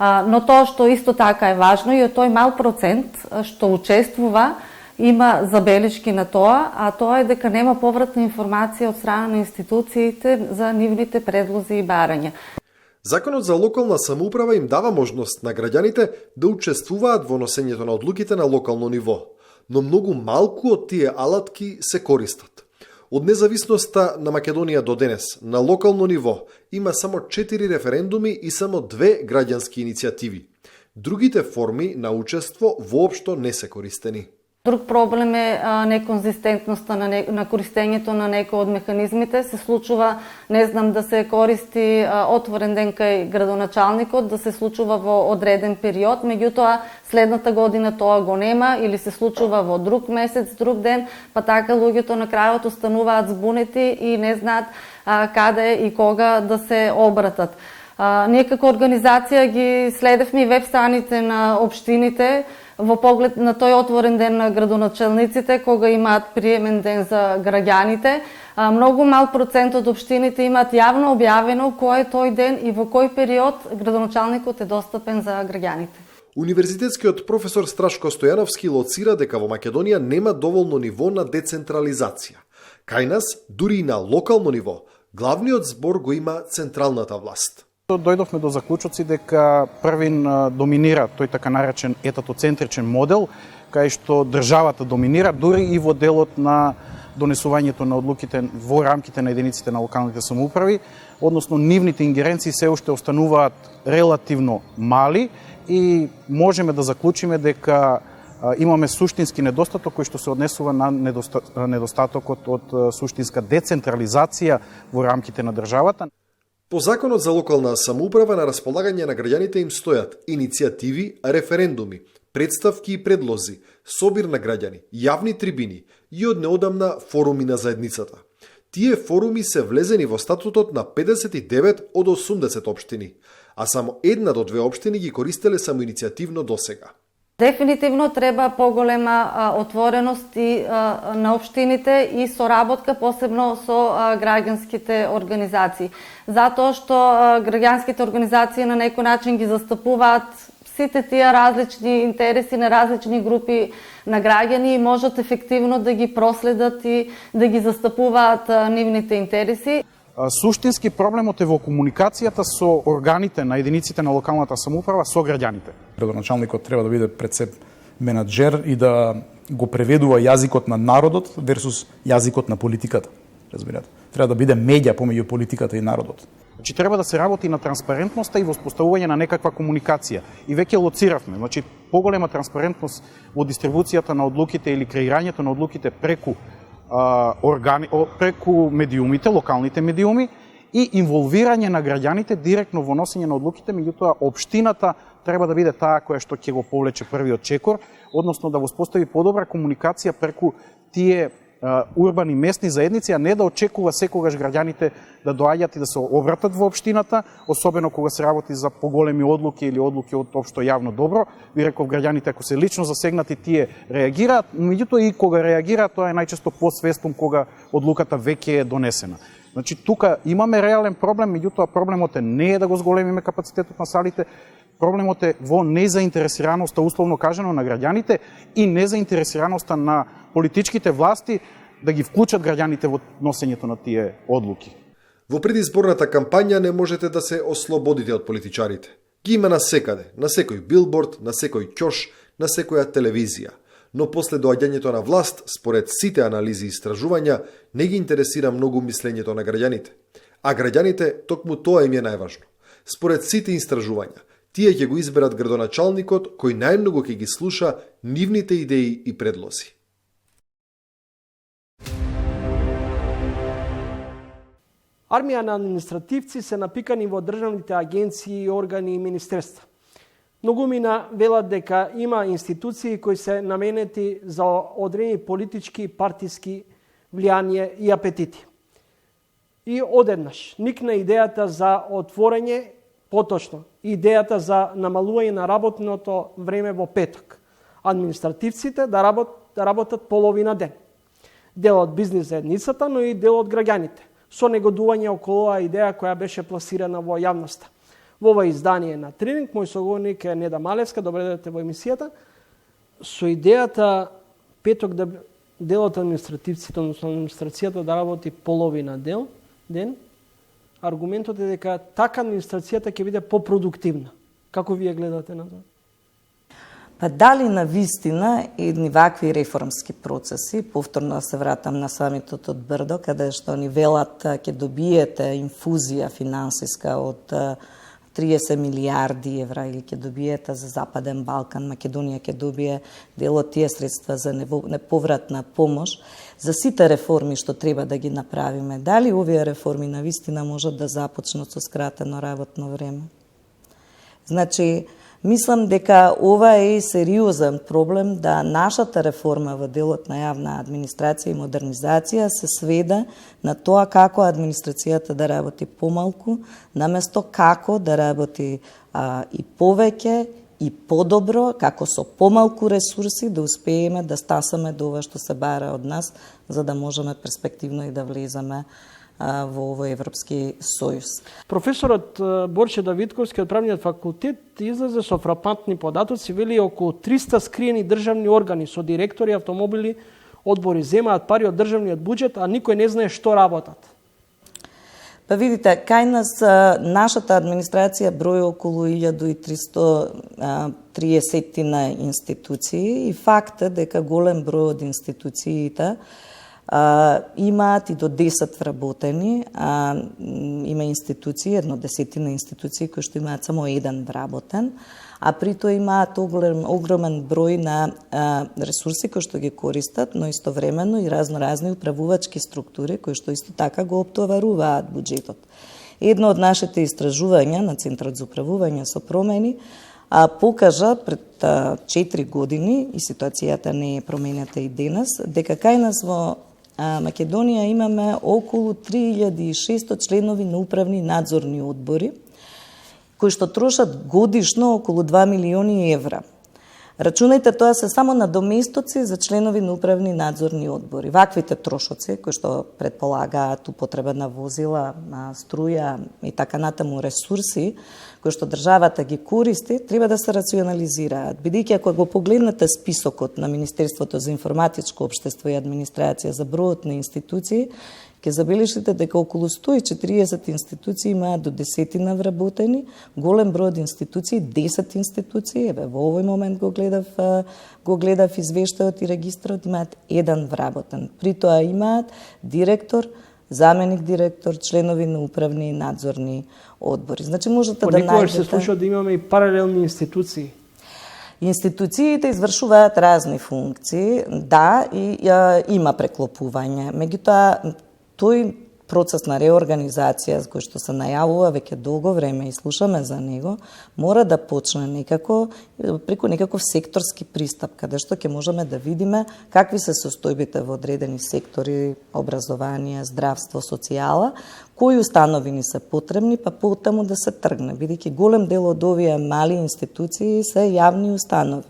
Но тоа што исто така е важно и од тој мал процент што учествува има забелешки на тоа, а тоа е дека нема повратна информација од страна на институциите за нивните предлози и барања. Законот за локална самоуправа им дава можност на граѓаните да учествуваат во носењето на одлуките на локално ниво, но многу малку од тие алатки се користат. Од независноста на Македонија до денес, на локално ниво, има само 4 референдуми и само 2 граѓански иницијативи. Другите форми на учество воопшто не се користени. Друг проблем е неконзистентноста на користењето на некои од механизмите. Се случува, не знам, да се користи отворен ден кај градоначалникот, да се случува во одреден период, меѓутоа следната година тоа го нема или се случува во друг месец, друг ден, па така луѓето на крајот остануваат збунети и не знаат каде и кога да се обратат. Ние како организација ги следевме и веб страниците на општините во поглед на тој отворен ден на градоначалниците, кога имаат приемен ден за граѓаните. Многу мал процент од општините имаат јавно објавено кој е тој ден и во кој период градоначалникот е достапен за граѓаните. Универзитетскиот професор Страшко Стојановски лоцира дека во Македонија нема доволно ниво на децентрализација. Кај нас, дури и на локално ниво, главниот збор го има централната власт. Дојдовме до заклучоци дека првин доминира тој така наречен етатоцентричен модел, кај што државата доминира дури и во делот на донесувањето на одлуките во рамките на единиците на локалните самоуправи, односно нивните ингеренции се уште остануваат релативно мали и можеме да заклучиме дека имаме суштински недостаток кој што се однесува на недостатокот од суштинска децентрализација во рамките на државата. По Законот за локална самоуправа на располагање на граѓаните им стојат иницијативи, референдуми, представки и предлози, собир на граѓани, јавни трибини и од неодамна форуми на заедницата. Тие форуми се влезени во статутот на 59 од 80 општини, а само 1 до 2 општини ги користеле само иницијативно досега. Дефинитивно треба поголема отвореност и на општините и соработка посебно со граѓанските организации. Затоа што граѓанските организации на некој начин ги застапуваат сите тие различни интереси на различни групи на граѓани и можат ефективно да ги проследат и да ги застапуваат нивните интереси. Суштински проблемот е во комуникацијата со органите на единиците на локалната самоуправа со граѓаните. Градоначалникот треба да биде пред себе менаџер и да го преведува јазикот на народот версус јазикот на политиката. Разбирате? Треба да биде меѓа помеѓу политиката и народот. Значи треба да се работи на транспарентноста и воспоставување на некаква комуникација. И веќе лоциравме, значи поголема транспарентност во дистрибуцијата на одлуките или креирањето на одлуките преку преку медиумите, локалните медиуми и инволвирање на граѓаните директно во носење на одлуките, меѓутоа општината треба да биде таа која што ќе го повлече првиот чекор, односно да воспостави подобра комуникација преку тие урбани местни заедници, а не да очекува секогаш граѓаните да доаѓат и да се обратат во општината, особено кога се работи за поголеми одлуки или одлуки од општо јавно добро. Ви реков, граѓаните ако се лично засегнати, тие реагираат, меѓутоа и кога реагираат, тоа е најчесто посвестно кога одлуката веќе е донесена. Значи, тука имаме реален проблем, меѓутоа проблемот не е да го зголемиме капацитетот на салите, проблемот е во незаинтересираноста, условно кажано, на граѓаните и незаинтересираноста на политичките власти да ги вклучат граѓаните во носењето на тие одлуки. Во предизборната кампања не можете да се ослободите од политичарите. Ги има насекаде, на секој билборд, на секој ќош, на секоја телевизија. Но после доаѓањето на власт, според сите анализи и истражувања, не ги интересира многу мислењето на граѓаните. А граѓаните, токму тоа им е најважно. Според сите истражувања, тие ќе го изберат градоначалникот кој најмногу ќе ги слуша нивните идеи и предлози. Армија на административци се напикани во државните агенции, органи и министерства. Многумина велат дека има институции кои се наменети за одредени политички, партиски влијание и апетити. И одеднаш никна идејата за отворење, поточно идејата за намалување на работното време во петок. Административците да работат половина ден. Дел од бизнис заедницата, но и дел од граѓаните, со негодување околу оваа идеја која беше пласирана во јавноста. Во ова издание на Трилинг, мој соговорник е Неда Малевска, добре дојдете во емисијата, со идејата петок да делот административците, односно администрацијата да работи половина ден, аргументот е дека така администрацијата ќе биде попродуктивна. Како вие гледате на тоа? Па дали на вистина едни вакви реформски процеси, повторно се вратам на самитот од Брдо, каде што ни велат ќе добиете инфузија финансиска од 30 милиарди евра или ќе добиете за Западен Балкан, Македонија ќе добие дел од тие средства за неповратна помош, за сите реформи што треба да ги направиме. Дали овие реформи на вистина можат да започнат со скратено работно време? Значи, мислам дека ова е сериозен проблем да нашата реформа во делот на јавна администрација и модернизација се сведе на тоа како администрацијата да работи помалку, наместо како да работи и повеќе и подобро, како со помалку ресурси да успееме да стасаме до ова што се бара од нас, за да можеме перспективно и да влеземе во овој Европски сојуз. Професорот Борче Давидковски од Правниот факултет излезе со фрапантни податоци, вели околу 300 скриени државни органи со директори, автомобили, одбори земаат пари од државниот буџет, а никој не знае што работат. Па видите, кај нас нашата администрација брои околу 1330 институции и факт е дека голем број од институциите имаат и до 10 вработени, има институции, 10 институции кои што имаат само еден вработен, а при тоа имаат огромен број на ресурси кои што ги користат, но истовремено и разноразни управувачки структури кои што исто така го оптоваруваат буџетот. Едно од нашите истражувања на Центарот за управување со промени покажа пред 4 години, и ситуацијата не е променета и денес, дека кај нас во Македонија имаме околу 3600 членови на управни надзорни одбори, кои што трошат годишно околу 2 милиони евра. Рачунајте, тоа се само надоместоци за членови на управни надзорни одбори. Ваквите трошоци, кои што предполагаат употреба на возила, на струја и така натаму ресурси, кои што државата ги користи, треба да се рационализираат. Бидејќи ако го погледнете списокот на Министерството за информатичко општество и администрација за бројот на институции, ќе забележите дека околу 140 институции имаат до 10 вработени, голем број од институции, 10 институции, во овој момент го гледав извештајот и регистарот, имаат еден вработен. При тоа имаат директор, заменик директор, членови на управни и надзорни одбори. Значи можете да најдете... Понекогаш се случува да имаме и паралелни институции. Институциите извршуваат разни функции, да, и има преклопување. Меѓутоа, тој процес на реорганизација кој што се најавува веќе долго време и слушаме за него, мора да почне некако преку некаков секторски пристап, каде што ќе можеме да видиме какви се состојбите во одредени сектори, образование, здравство, социјала, кои установи ни се потребни, па потаму да се тргне, бидејќи голем дел од овие мали институции се јавни установи,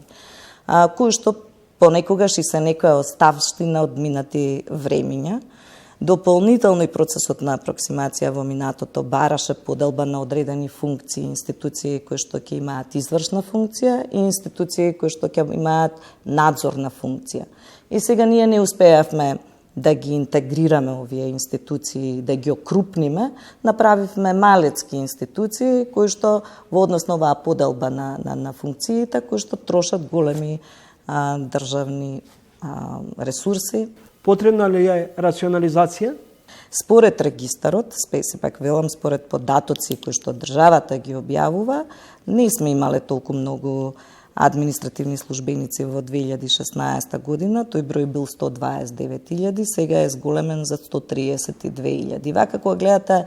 кои што понекогаш и се некоја оставштина од минати времиња. Дополнително и процесот на апроксимација во минатото бараше поделба на одредени функции, институции кои што ќе имаат извршна функција и институции кои што ќе имаат надзорна функција. И сега ние не успеавме да ги интегрираме овие институции, да ги окрупниме, направивме малецки институции кои што во однос на оваа поделба на функциите, кои што трошат големи државни ресурси. Потребна ли е рационализација? Според регистарот, пак велам според податоци кои што државата ги објавува, не сме имале толку многу административни службеници во 2016 година, тој број бил 129.000, сега е зголемен за 132.000. Вака кога гледате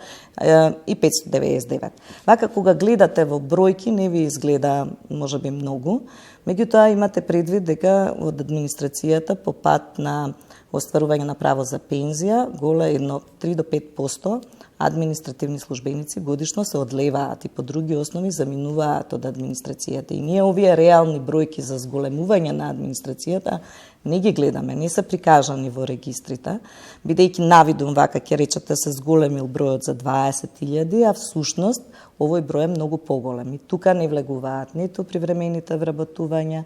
и 599. Вака кога гледате во бројки не ви изгледа можеби многу, меѓутоа имате предвид дека од администрацијата по пат на остварување на право за пензија, едно 3 до 5% административни службеници годишно се одлеваат и по други основи заминуваат од администрацијата. И ние овие реални бројки за зголемување на администрацијата не ги гледаме, не се прикажани во регистрите, бидејќи навидум вака ќе речете се зголемил бројот за 20.000, а всушност овој број е многу поголем. И тука не влегуваат ниту привремените вработувања,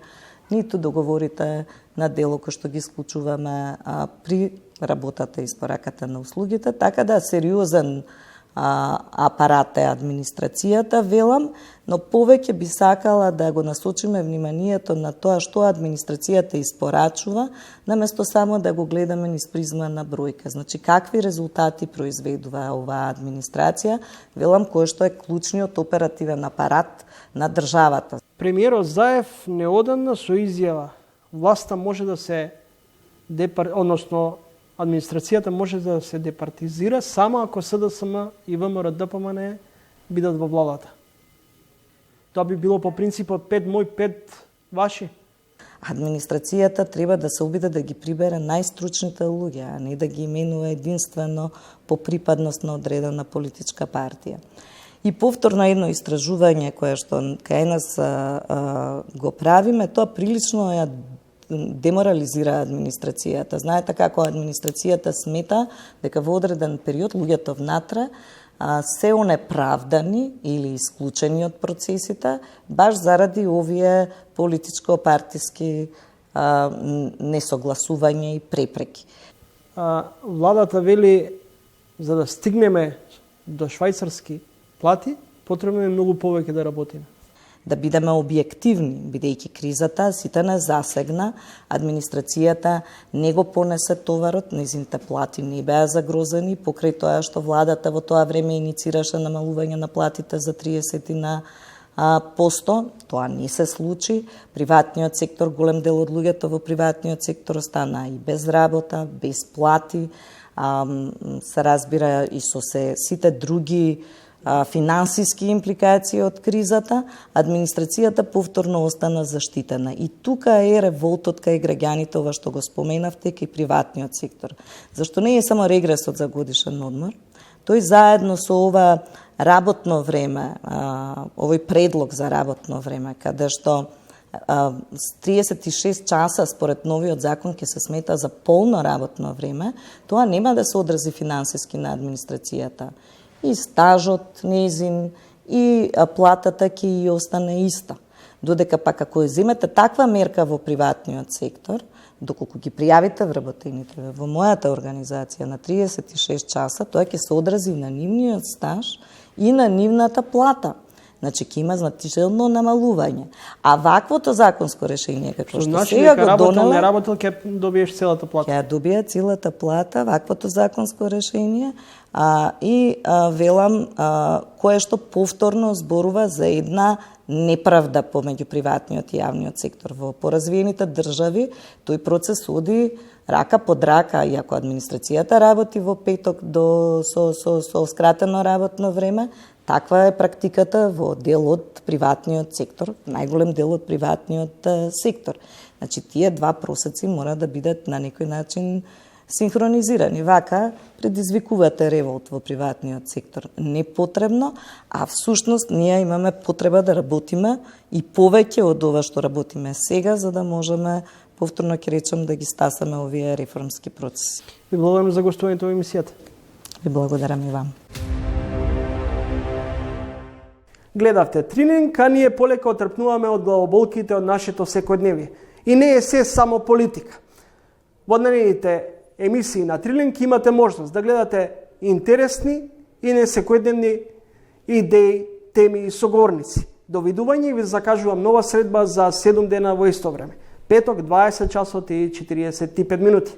ниту договорите на дело кој што ги склучуваме при работата и испораката на услугите, така да сериозен апарат е администрацијата, велам, но повеќе би сакала да го насочиме вниманието на тоа што администрацијата испорачува, наместо само да го гледаме низ призма на бројка. Значи, какви резултати произведува оваа администрација, велам, кој што е клучниот оперативен апарат на државата. Премиерот Заев неодамна со изјава власта може да се односно администрацијата може да се департизира само ако СДСМ и ВМРО-ДПМН бидат во владата. Тоа би било по принципот 5 мој, 5 ваши. Администрацијата треба да се обиде да ги прибере најстручните луѓе, а не да ги именува единствено по припадност на одредена политичка партија. И повторно едно истражување кое што кај нас го правиме, тоа прилично ја деморализира администрацијата. Знаете како администрацијата смета дека во одреден период луѓето внатре се онеправдани или исклучени од процесите, баш заради овие политичко-партиски несогласувања и препреки. Владата вели, за да стигнеме до швајцарски плати, потребно е многу повеќе да работиме. Да бидеме објективни, бидејќи кризата сите не засегна, администрацијата не го понесе товарот, незините плати не беа загрозени, покрај тоа што владата во тоа време иницираше намалување на платите за 30%, тоа не се случи. Приватниот сектор, голем дел од луѓето во приватниот сектор остана и без работа, без плати, се разбира и со сите други финансиски импликации од кризата, администрацијата повторно остана заштитена. И тука е револтот кај граѓаните, ова што го споменавте, кај приватниот сектор. Зашто не е само регресот за годишен одмор, тој заедно со ова работно време, овој предлог за работно време, каде што 36 часа според новиот закон ќе се смета за полно работно време, тоа нема да се одрази финансиски на администрацијата. И стажот незин, и платата ќе и остане иста. Додека пак ако земете таква мерка во приватниот сектор, доколку ги пријавите вработените во мојата организација на 36 часа, тоа ќе се одрази на нивниот стаж и на нивната плата. Значи ќе има значително намалување. А ваквото законско решение како што сега го донела, не работел ќе добиеш целата плата. Ќе добија целата плата, ваквото законско решение, Велам кое што повторно зборува за една неправда помеѓу приватниот и јавниот сектор. Во поразвиените држави тој процес оди рака под рака, иако администрацијата работи во петок со скратено работно време, таква е практиката во дел од приватниот сектор, најголем дел од приватниот сектор. Значи, тие два просеци мора да бидат на некој начин синхронизирани. Вака предизвикувате револт во приватниот сектор непотребно, а всушност ние имаме потреба да работиме и повеќе од ова што работиме сега, за да можеме повторно ќе речем да ги стасаме овие реформски процеси. Ви благодарам за гостувањето во емисијата. Ви благодарам и вам. Гледавте Трилинг, а ние полека отрпнуваме од главоболките од нашето секојдневие. И не е се само политика. Во наредните емисии на Трилинг имате можност да гледате интересни и несекојдневни идеи, теми и соговорници. До видување и ви закажувам нова средба за 7 дена во исто време. Петок, 20 часот и 45 минути.